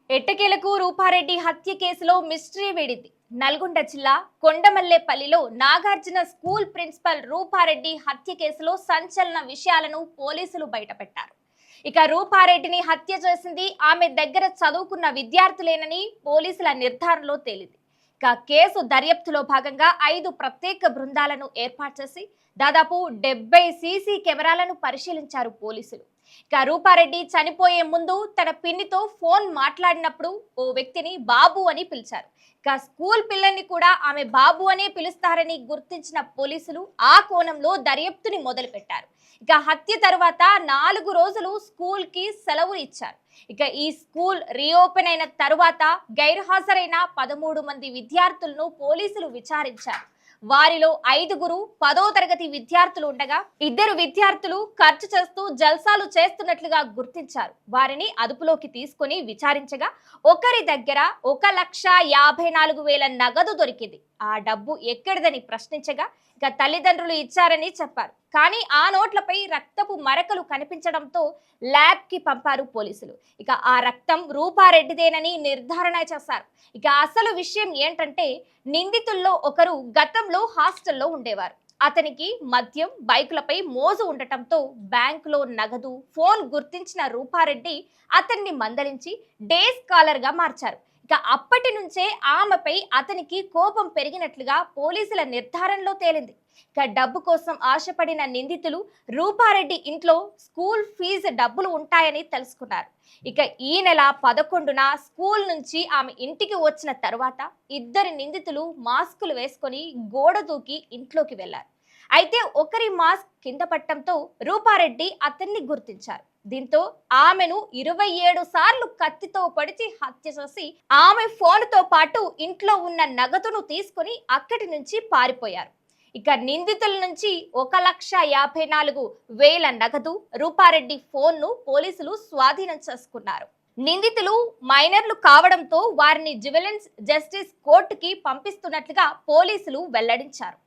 ఎట్టకేలకు రూపారెడ్డి హత్య కేసులో మిస్టరీ వీడింది. నల్గొండ జిల్లా కొండమల్లేపల్లిలో నాగార్జున స్కూల్ ప్రిన్సిపల్ రూపారెడ్డి హత్య కేసులో సంచలన విషయాలను పోలీసులు బయటపెట్టారు. ఇక రూపారెడ్డిని హత్య చేసింది ఆమె దగ్గర చదువుకున్న విద్యార్థులేనని పోలీసుల నిర్ధారణలో తేలింది. ఇక కేసు దర్యాప్తులో భాగంగా 5 ప్రత్యేక బృందాలను ఏర్పాటు చేసి దాదాపు 70 సీసీ కెమెరాలను పరిశీలించారు పోలీసులు. ఇక రూపారెడ్డి చనిపోయే ముందు తన పిన్నితో ఫోన్ మాట్లాడినప్పుడు ఓ వ్యక్తిని బాబు అని పిలిచారు. ఇక స్కూల్ పిల్లల్ని కూడా ఆమె బాబు అనే పిలుస్తారని గుర్తించిన పోలీసులు ఆ కోణంలో దర్యాప్తుని మొదలుపెట్టారు. ఇక హత్య తర్వాత 4 రోజులు స్కూల్ కి సెలవులు ఇచ్చారు. ఇక ఈ స్కూల్ రీఓపెన్ అయిన తరువాత గైర్హాజరైన 13 మంది విద్యార్థులను పోలీసులు విచారించారు. వారిలో 5గురు 10వ తరగతి విద్యార్థులు ఉండగా 2 విద్యార్థులు ఖర్చు చేస్తూ జల్సాలు చేస్తున్నట్లుగా గుర్తించారు. వారిని అదుపులోకి తీసుకుని విచారించగా ఒకరి దగ్గర 1,54,000 నగదు దొరికింది. ఆ డబ్బు ఎక్కడిదని ప్రశ్నించగా ఇక తల్లిదండ్రులు ఇచ్చారని చెప్పారు. కానీ ఆ నోట్లపై రక్తపు మరకలు కనిపించడంతో ల్యాబ్ కి పంపారు పోలీసులు. ఇక ఆ రక్తం రూపారెడ్డిదేనని నిర్ధారణ చేశారు. ఇక అసలు విషయం ఏంటంటే నిందితుల్లో ఒకరు గతంలో హాస్టల్లో ఉండేవారు. అతనికి మద్యం బైకులపై మోజు ఉండటంతో బ్యాంకులో నగదు ఫోన్ గుర్తించిన రూపారెడ్డి అతన్ని మందలించి డే స్కాలర్ గా మార్చారు. ఇక అప్పటి నుంచే ఆమెపై అతనికి కోపం పెరిగినట్లుగా పోలీసుల నిర్ధారణలో తేలింది. ఇక డబ్బు కోసం ఆశపడిన నిందితులు రూపారెడ్డి ఇంట్లో స్కూల్ ఫీజు డబ్బులు ఉంటాయని తెలుసుకున్నారు. ఇక ఈ నెల 11న స్కూల్ నుంచి ఆమె ఇంటికి వచ్చిన తర్వాత 2 నిందితులు మాస్కులు వేసుకొని గోడ దూకి ఇంట్లోకి వెళ్లారు. అయితే ఒకరి మాస్క్ కింద పట్టడంతో రూపారెడ్డి అతన్ని గుర్తించారు. దీంతో ఆమెను 27 సార్లు కత్తితో పొడిచి హత్య చేసి ఆమె ఫోన్తో పాటు ఇంట్లో ఉన్న నగదును తీసుకుని అక్కడి నుంచి పారిపోయారు. ఇక నిందితుల నుంచి 1,54,000 నగదు రూపారెడ్డి ఫోన్ను పోలీసులు స్వాధీనం చేసుకున్నారు. నిందితులు మైనర్లు కావడంతో వారిని జువెలెన్స్ జస్టిస్ కోర్టుకి పంపిస్తున్నట్లుగా పోలీసులు వెల్లడించారు.